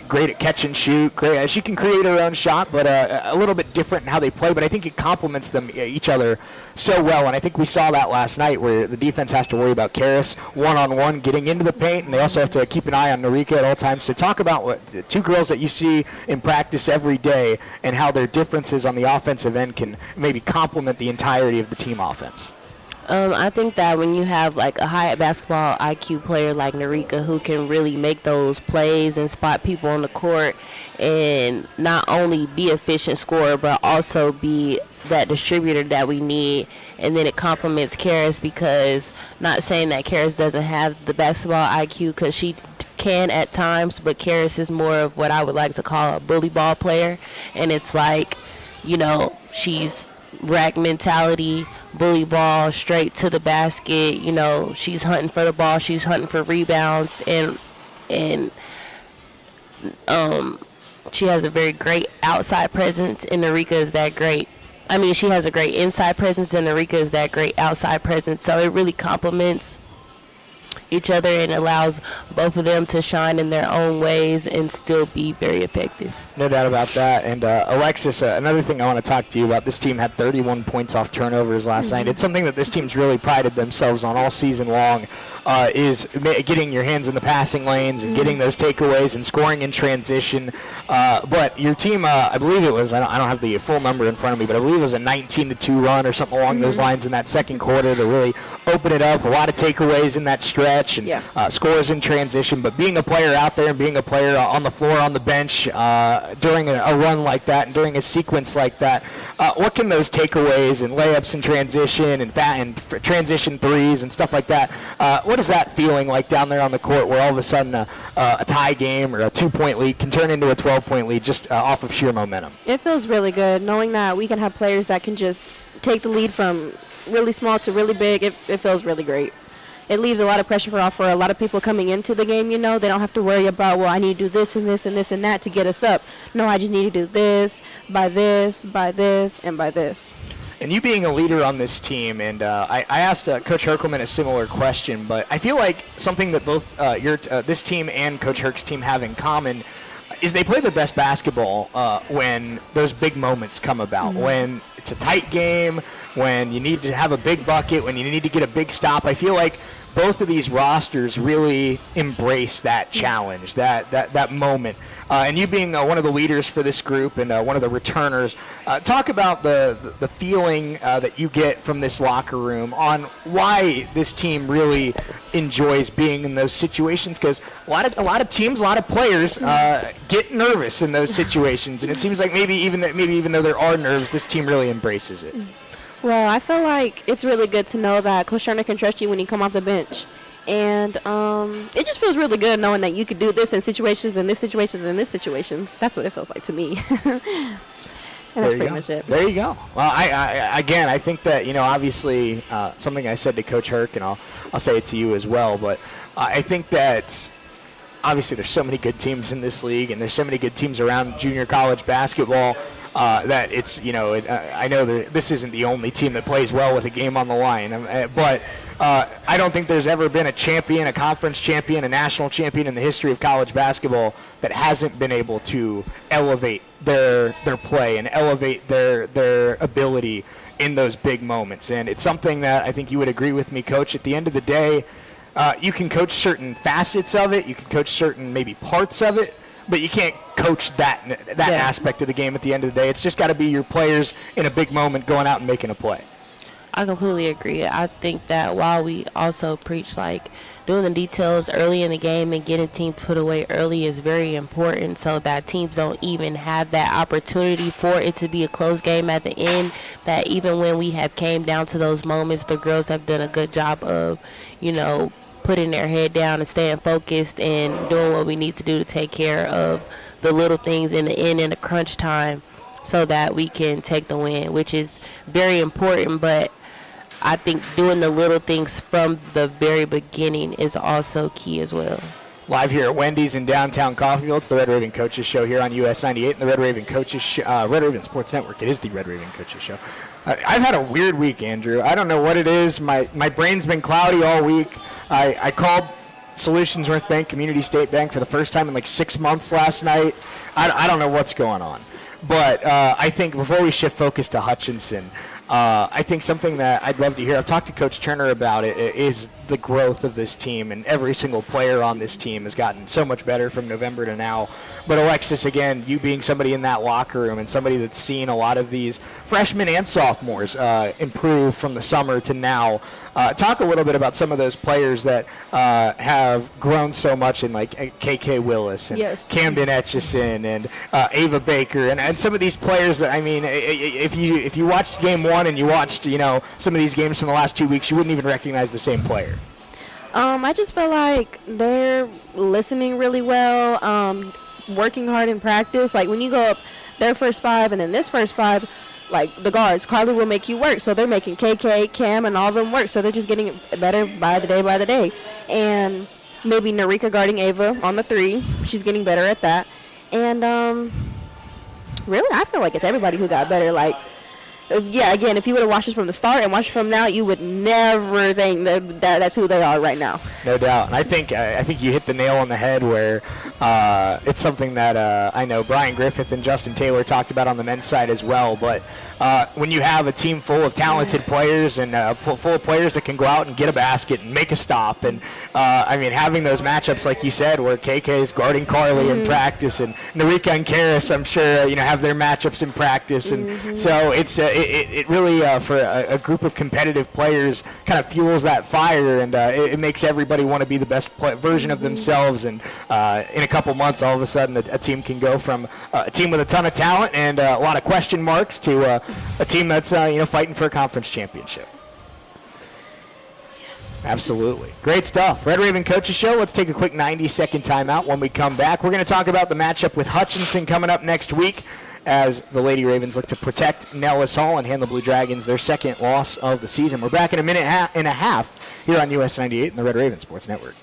great at catch and shoot. Great. She can create her own shot, but a little bit different in how they play. But I think it complements them each other so well. And I think we saw that last night, where the defense has to worry about Karis one-on-one getting into the paint, and they also have to keep an eye on Narika at all times. So talk about what the two girls that you see in practice every day and how their differences on the offensive end can maybe complement the entirety of the team offense. I think that when you have like a high basketball IQ player like Narika, who can really make those plays and spot people on the court and not only be an efficient scorer but also be that distributor that we need, and then it complements Karis, because not saying that Karis doesn't have the basketball IQ, because she can at times, but Karis is more of what I would like to call a bully ball player, and it's like, she's rack mentality, bully ball, straight to the basket. She's hunting for the ball, she's hunting for rebounds, and she has a very great outside presence, and Narika is that great. I mean, she has a great inside presence, and Narika is that great outside presence. So it really complements each other and allows both of them to shine in their own ways and still be very effective. No doubt about that. And Alexis, another thing I want to talk to you about, this team had 31 points off turnovers last night. It's something that this team's really prided themselves on all season long, is getting your hands in the passing lanes and getting those takeaways and scoring in transition. But your team, I believe it was, I don't have the full number in front of me, but I believe it was a 19-2 run or something along those lines in that second quarter to really open it up. A lot of takeaways in that stretch and scores in transition. But being a player out there and being a player on the floor, on the bench, during a run like that and during a sequence like that, what can those takeaways and layups in transition and transition threes and stuff like that, what is that feeling like down there on the court, where all of a sudden a tie game or a 2-point lead can turn into a 12-point lead just off of sheer momentum? It feels really good knowing that we can have players that can just take the lead from really small to really big. It feels really great. It leaves a lot of pressure for a lot of people coming into the game. They don't have to worry about, well, I need to do this and this and this and that to get us up. No, I just need to do this, by this, by this, and by this. And you being a leader on this team, and I asked Coach Herkelman a similar question, but I feel like something that both this team and Coach Herc's team have in common is they play their best basketball when those big moments come about, when it's a tight game, when you need to have a big bucket, when you need to get a big stop. I feel like both of these rosters really embrace that challenge, that moment. And you being one of the leaders for this group and one of the returners, talk about the feeling that you get from this locker room on why this team really enjoys being in those situations, because a lot of teams, a lot of players get nervous in those situations, and it seems like maybe even though there are nerves, this team really embraces it. Well, I feel like it's really good to know that Coach Turner can trust you when you come off the bench. And it just feels really good knowing that you could do this in situations and this situations and this situations. That's what it feels like to me. And that's pretty much it. There you go. Well, I think that, obviously something I said to Coach Herc, and I'll say it to you as well, but I think that obviously there's so many good teams in this league, and there's so many good teams around junior college basketball that it's, I know that this isn't the only team that plays well with a game on the line, but I don't think there's ever been a champion, a conference champion, a national champion in the history of college basketball that hasn't been able to elevate their play and elevate their ability in those big moments. And it's something that I think you would agree with me, Coach. At the end of the day, you can coach certain facets of it, you can coach certain maybe parts of it, but you can't coach that aspect of the game at the end of the day. It's just got to be your players in a big moment going out and making a play. I completely agree. I think that while we also preach doing the details early in the game and getting teams put away early is very important so that teams don't even have that opportunity for it to be a close game at the end, that even when we have came down to those moments, the girls have done a good job of, putting their head down and staying focused and doing what we need to do to take care of the little things in the end in the crunch time so that we can take the win, which is very important. But I think doing the little things from the very beginning is also key as well. Live here at Wendy's in downtown Coffeyville. It's the Red Raven Coaches Show here on US 98 and the Red Raven Red Raven Sports Network. It is the Red Raven Coaches Show. I've had a weird week, Andrew. I don't know what it is. My brain's been cloudy all week. I called Solutions North Bank, Community State Bank, for the first time in 6 months last night. I don't know what's going on. But I think before we shift focus to Hutchinson, I think something that I'd love to hear, I've talked to Coach Turner about it, is the growth of this team, and every single player on this team has gotten so much better from November to now. But Alexis, again, you being somebody in that locker room and somebody that's seen a lot of these freshmen and sophomores improve from the summer to now, talk a little bit about some of those players that have grown so much in KK Willis and yes. Camden Etchison and Ava Baker and some of these players that, if you watched game one and you watched some of these games from the last 2 weeks, you wouldn't even recognize the same player. I just feel like they're listening really well, working hard in practice. When you go up their first five and then this first five, the guards, Carly will make you work. So they're making KK, Cam, and all of them work. So they're just getting better by the day. And maybe Narika guarding Ava on the three. She's getting better at that. And really, I feel like it's everybody who got better. Again, if you would have watched us from the start and watched from now, you would never think that's who they are right now. No doubt. And I think you hit the nail on the head where it's something that I know Brian Griffith and Justin Taylor talked about on the men's side as well. But when you have a team full of talented players and full of players that can go out and get a basket and make a stop, and having those matchups like you said, where KK is guarding Carly in practice, and Narika and Karis, I'm sure have their matchups in practice, and so it's it really for a group of competitive players kind of fuels that fire, and it makes everybody want to be the best version of themselves. And in a couple months, all of a sudden, a team can go from a team with a ton of talent and a lot of question marks to a team that's fighting for a conference championship. Absolutely. Great stuff. Red Raven Coaches Show. Let's take a quick 90-second timeout. When we come back, we're going to talk about the matchup with Hutchinson coming up next week as the Lady Ravens look to protect Nellis Hall and hand the Blue Dragons their second loss of the season. We're back in a minute and a half here on US 98 and the Red Raven Sports Network.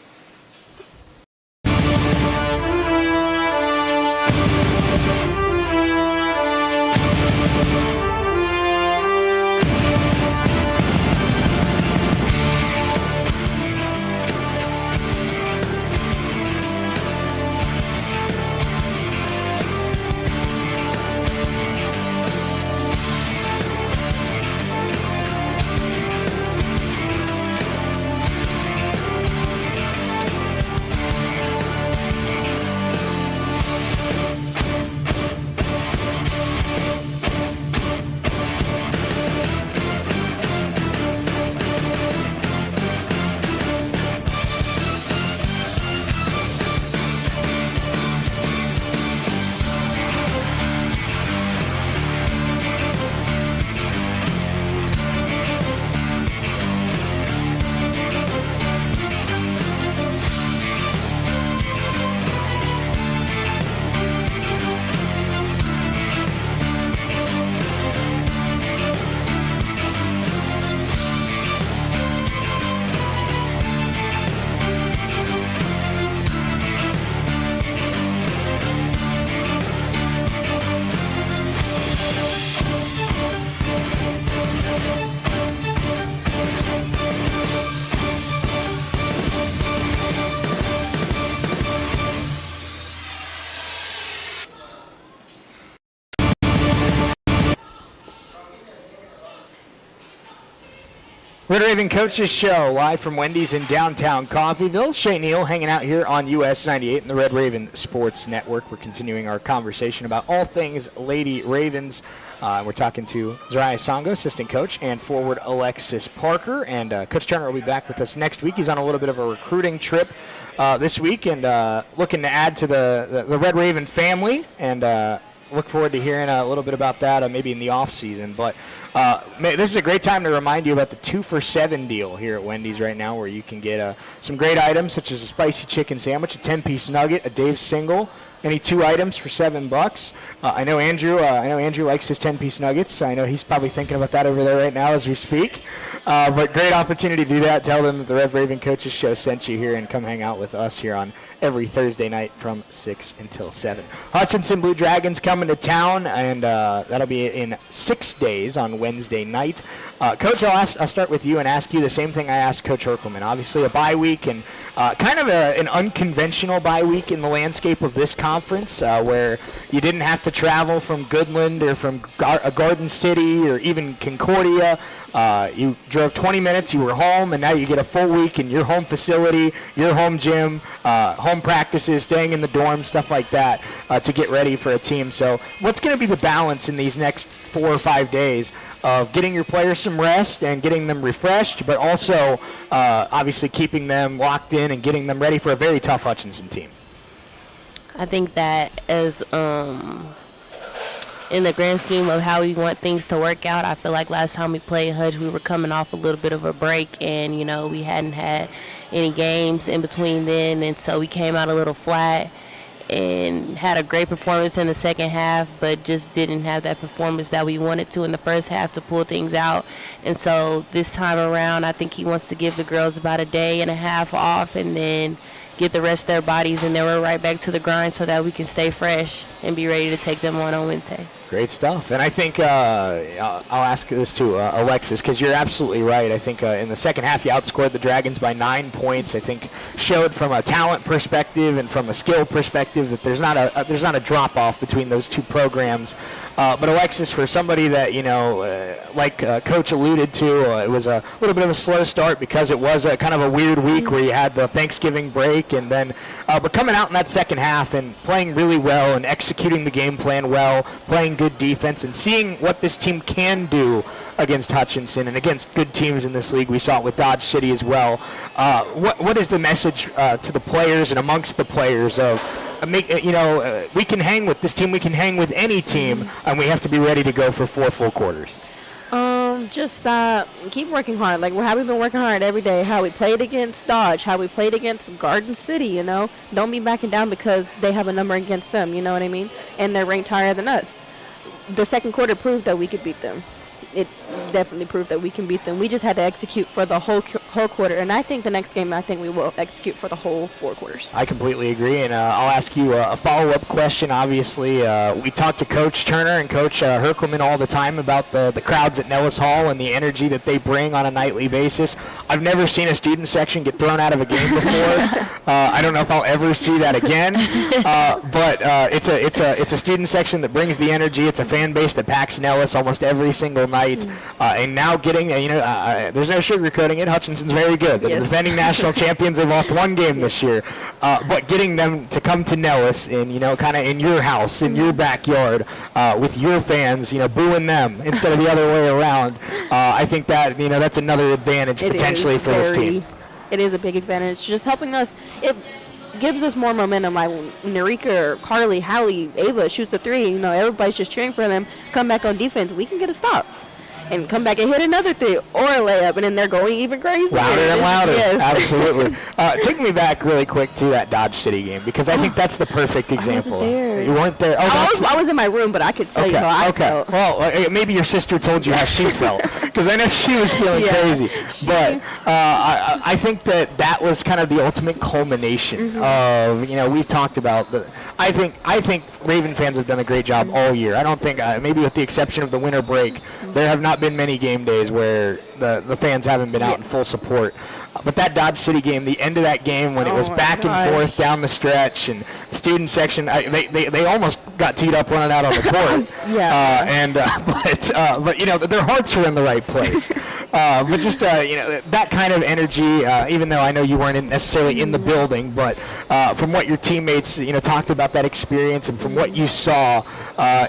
Red Raven Coaches Show, live from Wendy's in downtown Coffeyville. Shay Neal hanging out here on US 98 and the Red Raven Sports Network. We're continuing our conversation about all things Lady Ravens. We're talking to Zariah Songo, assistant coach, and forward Alexis Parker. And Coach Turner will be back with us next week. He's on a little bit of a recruiting trip this week and looking to add to the Red Raven family. And look forward to hearing a little bit about that maybe in the off season. But this is a great time to remind you about the 2-for-7 deal here at Wendy's right now, where you can get some great items such as a spicy chicken sandwich, a 10-piece nugget, a Dave's single, any 2 items for $7. I know Andrew likes his 10-piece nuggets. I know he's probably thinking about that over there right now as we speak. But great opportunity to do that. Tell them that the Red Raven Coaches Show sent you here and come hang out with us here on every Thursday night from 6 until 7. Hutchinson Blue Dragons coming to town, and that'll be in 6 days on Wednesday night. Coach, I'll start with you and ask you the same thing I asked Coach Herkelman. Obviously a bye week and kind of an unconventional bye week in the landscape of this conference where you didn't have to travel from Goodland or from Garden City or even Concordia. You drove 20 minutes, you were home, and now you get a full week in your home facility, your home gym, home practices, staying in the dorm, stuff like that to get ready for a team. So what's going to be the balance in these next 4 or 5 days of getting your players some rest and getting them refreshed, but also obviously keeping them locked in and getting them ready for a very tough Hutchinson team? I think that as in the grand scheme of how we want things to work out, I feel like last time we played Hutch, we were coming off a little bit of a break, and, you know, we hadn't had any games in between then, and so we came out a little flat and had a great performance in the second half, but just didn't have that performance that we wanted to in the first half to pull things out. And so this time around, I think he wants to give the girls about a day and a half off and then get the rest of their bodies, and then we're right back to the grind so that we can stay fresh and be ready to take them on Wednesday. Great stuff. And I think I'll ask this to Alexis, because you're absolutely right. I think in the second half you outscored the Dragons by 9 points. I think showed from a talent perspective and from a skill perspective that there's not a drop off between those two programs. But Alexis, for somebody that, you know, like Coach alluded to, it was a little bit of a slow start because it was a kind of a weird week where you had the Thanksgiving break, and then but coming out in that second half and playing really well and executing the game plan well, playing good defense and seeing what this team can do against Hutchinson and against good teams in this league. We saw it with Dodge City as well. What is the message to the players and amongst the players of we can hang with this team, we can hang with any team, and we have to be ready to go for 4 full quarters? Just keep working hard. Like how we've been working hard every day. How we played against Dodge. How we played against Garden City. You know, don't be backing down because they have a number against them. You know what I mean? And they're ranked higher than us. The second quarter proved that we could beat them. It definitely proved that we can beat them. We just had to execute for the whole quarter, and I think the next game, I think we will execute for the whole 4 quarters. I completely agree, and I'll ask you a follow-up question. Obviously, we talk to Coach Turner and Coach Herkelman all the time about the crowds at Nellis Hall and the energy that they bring on a nightly basis. I've never seen a student section get thrown out of a game before. I don't know if I'll ever see that again, but it's a student section that brings the energy. It's a fan base that packs Nellis almost every single night. And now getting, there's no sugarcoating it. Hutchinson's very good. They're the defending national champions. They've lost 1 game this year. But getting them to come to Nellis and, kind of in your house, in your backyard, with your fans, booing them instead of the other way around, I think that, that's another advantage potentially for this team. It is a big advantage. Just helping us. It gives us more momentum. Like when Narika, Carly, Hallie, Ava shoots a 3, everybody's just cheering for them. Come back on defense, we can get a stop. And come back and hit another 3 or a layup, and then they're going even crazier. Louder and louder. Yes. Absolutely. Take me back really quick to that Dodge City game, because I think that's the perfect example. I wasn't there. You weren't there? I was in my room, but I could tell you how I felt. Well, maybe your sister told you how she felt, because I know she was feeling crazy. But I think that was kind of the ultimate culmination of, we've talked about I think Raven fans have done a great job all year. I don't think, maybe with the exception of the winter break, there have not been many game days where the fans haven't been out in full support. But that Dodge City game, the end of that game when it was back and forth down the stretch, and the student section, they almost got teed up running out on the court. But their hearts were in the right place. But just that kind of energy. Even though I know you weren't necessarily in the building, but from what your teammates talked about that experience, and from what you saw,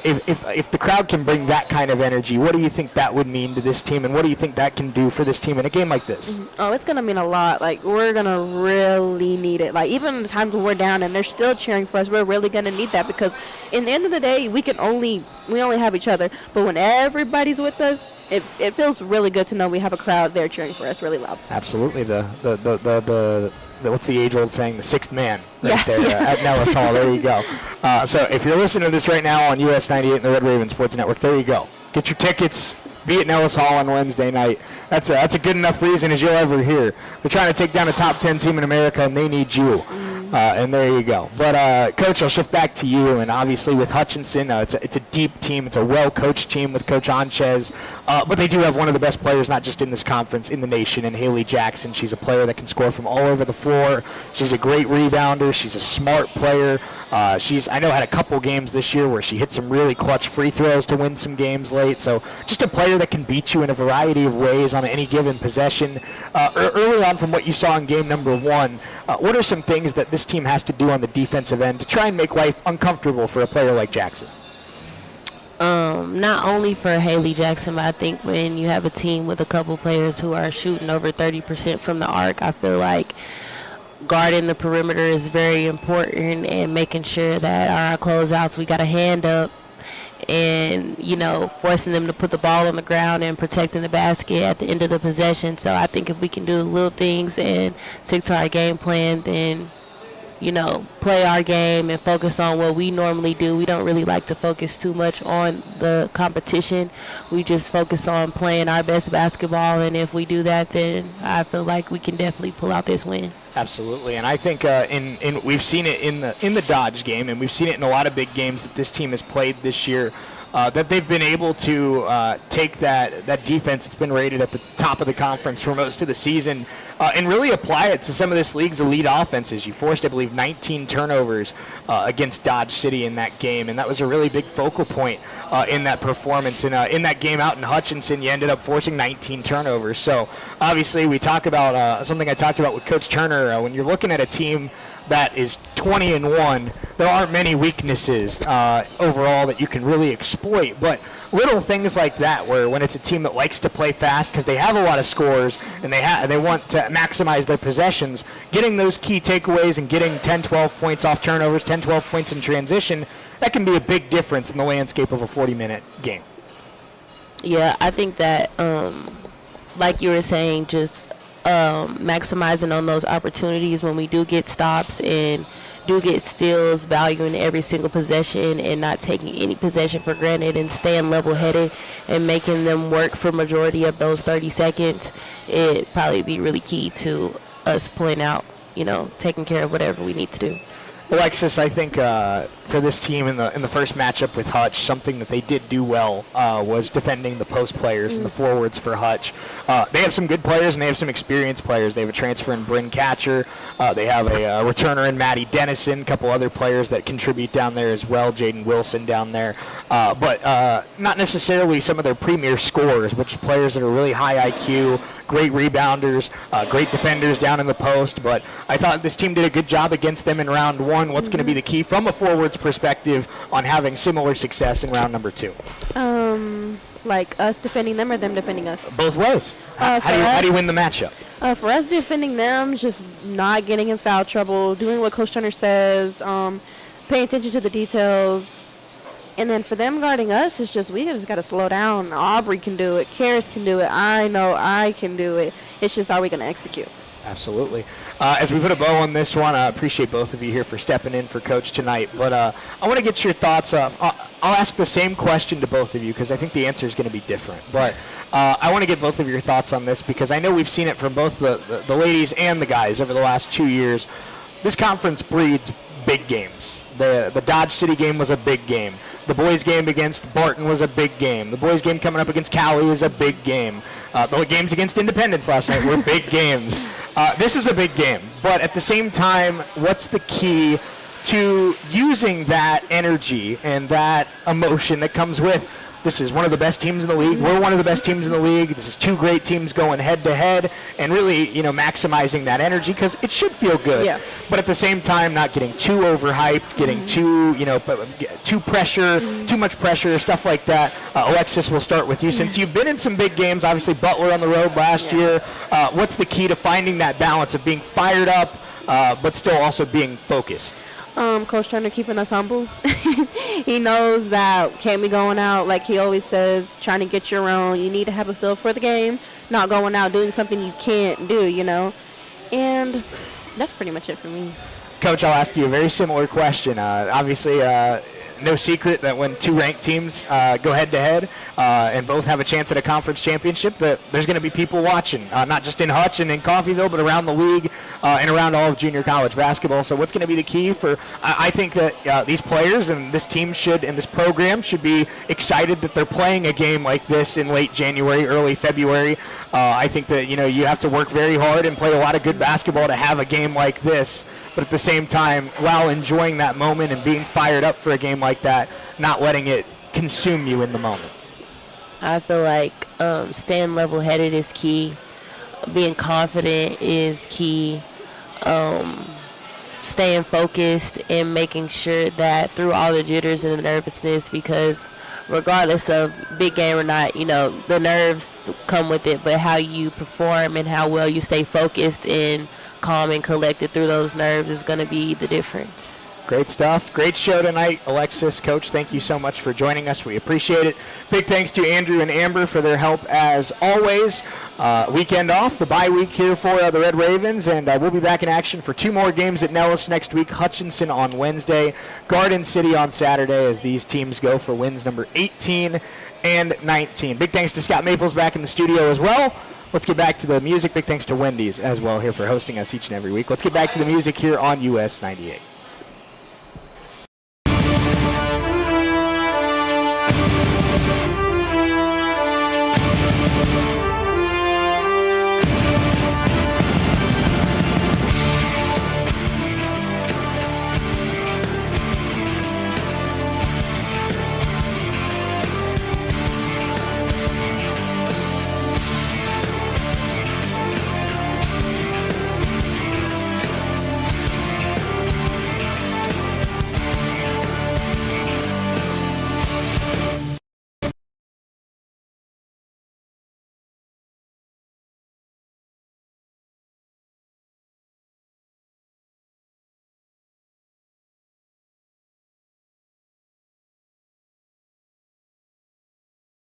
if the crowd can bring that kind of energy, what do you think that would mean to this team, and what do you think that can do for this team in a game like this? Oh, it's gonna mean a lot. Like, we're gonna really need it. Like, even the times when we're down and they're still cheering for us, we're really gonna need that, because in the end of the day, we only have each other. But when everybody's with us, it feels really good to know we have a crowd there cheering for us really loud. Absolutely. The what's the age-old saying? The sixth man right there at Nellis Hall. There you go. So if you're listening to this right now on US 98 and the Red Raven Sports Network, there you go. Get your tickets. Be at Nellis Hall on Wednesday night. That's a good enough reason as you'll ever hear. They're trying to take down a top 10 team in America, and they need you. And there you go. But, Coach, I'll shift back to you. And obviously with Hutchinson, it's a deep team. It's a well-coached team with Coach Anchez. But they do have one of the best players, not just in this conference, in the nation, and Haley Jackson. She's a player that can score from all over the floor. She's a great rebounder. She's a smart player. I know, had a couple games this year where she hit some really clutch free throws to win some games late. So just a player that can beat you in a variety of ways on any given possession. Early on from what you saw in game number 1, what are some things that this team has to do on the defensive end to try and make life uncomfortable for a player like Jackson? Not only for Haley Jackson, but I think when you have a team with a couple players who are shooting over 30% from the arc, I feel like guarding the perimeter is very important, and making sure that our closeouts, we got a hand up, and forcing them to put the ball on the ground and protecting the basket at the end of the possession. So I think if we can do the little things and stick to our game plan, then play our game and focus on what we normally do. We don't really like to focus too much on the competition. We just focus on playing our best basketball, and if we do that, then I feel like we can definitely pull out this win. Absolutely, and I think we've seen it in the Dodge game, and we've seen it in a lot of big games that this team has played this year. That they've been able to take that defense that's been rated at the top of the conference for most of the season and really apply it to some of this league's elite offenses. You forced, I believe, 19 turnovers against Dodge City in that game, and that was a really big focal point in that performance. And in that game out in Hutchinson, you ended up forcing 19 turnovers. So obviously we talk about something I talked about with Coach Turner. When you're looking at a team that is 20-1, there aren't many weaknesses overall that you can really exploit. But little things like that, where when it's a team that likes to play fast because they have a lot of scores and they want to maximize their possessions, getting those key takeaways and getting 10, 12 points off turnovers, 10, 12 points in transition, that can be a big difference in the landscape of a 40-minute game. Yeah, I think that, like you were saying, just maximizing on those opportunities when we do get stops and do get steals, valuing every single possession and not taking any possession for granted, and staying level-headed and making them work for majority of those 30 seconds, it'd probably be really key to us pulling out, taking care of whatever we need to do. Alexis, I think for this team in the first matchup with Hutch, something that they did do well was defending the post players and the forwards for Hutch. They have some good players and they have some experienced players. They have a transfer in Bryn Catcher. They have a returner in Maddie Dennison, a couple other players that contribute down there as well, Jaden Wilson down there. But not necessarily some of their premier scorers, which are players that are really high IQ, great rebounders, great defenders down in the post. But I thought this team did a good job against them in round 1. What's going to be the key from a forwards perspective on having similar success in round number 2? Like us defending them or them defending us? Both ways. How do you win the matchup? For us defending them, just not getting in foul trouble, doing what Coach Turner says, paying attention to the details. And then for them guarding us, it's just we just got to slow down. Aubrey can do it. Karis can do it. I know I can do it. It's just, are we going to execute? Absolutely. As we put a bow on this one, I appreciate both of you here for stepping in for Coach tonight. But I want to get your thoughts. I'll ask the same question to both of you because I think the answer is going to be different. But I want to get both of your thoughts on this because I know we've seen it from both the ladies and the guys over the last 2 years. This conference breeds big games. The Dodge City game was a big game. The boys' game against Barton was a big game. The boys' game coming up against Cali is a big game. The games against Independence last night were big games. This is a big game. But at the same time, what's the key to using that energy and that emotion that comes with this is one of the best teams in the league. We're one of the best teams in the league. This is two great teams going head-to-head, and really, maximizing that energy because it should feel good. Yeah. But at the same time, not getting too overhyped, getting too, too pressure, too much pressure, stuff like that. Alexis, we'll start with you. Since you've been in some big games, obviously Butler on the road last year, what's the key to finding that balance of being fired up but still also being focused? Coach Turner keeping us humble. He knows that can't be going out, like he always says, trying to get your own. You need to have a feel for the game, not going out doing something you can't do, And that's pretty much it for me. Coach, I'll ask you a very similar question. Obviously, no secret that when two ranked teams go head-to-head and both have a chance at a conference championship, that there's going to be people watching, not just in Hutch and in Coffeyville, but around the league and around all of junior college basketball. So what's going to be the key for I think that these players and this team and this program should be excited that they're playing a game like this in late January, early February. I think that, you have to work very hard and play a lot of good basketball to have a game like this. But at the same time, while enjoying that moment and being fired up for a game like that, not letting it consume you in the moment. I feel like staying level-headed is key. Being confident is key. Staying focused and making sure that through all the jitters and the nervousness, because regardless of big game or not, the nerves come with it, but how you perform and how well you stay focused and calm and collected through those nerves is going to be the difference. Great stuff. Great show tonight. Alexis, Coach, thank you so much for joining us. We appreciate it. Big thanks to Andrew and Amber for their help as always. Weekend off, the bye week here for the Red Ravens, and we'll be back in action for two more games at Nellis next week. Hutchinson on Wednesday, Garden City on Saturday as these teams go for wins number 18 and 19. Big thanks to Scott Maples back in the studio as well. Let's get back to the music. Big thanks to Wendy's as well here for hosting us each and every week. Let's get back to the music here on US 98.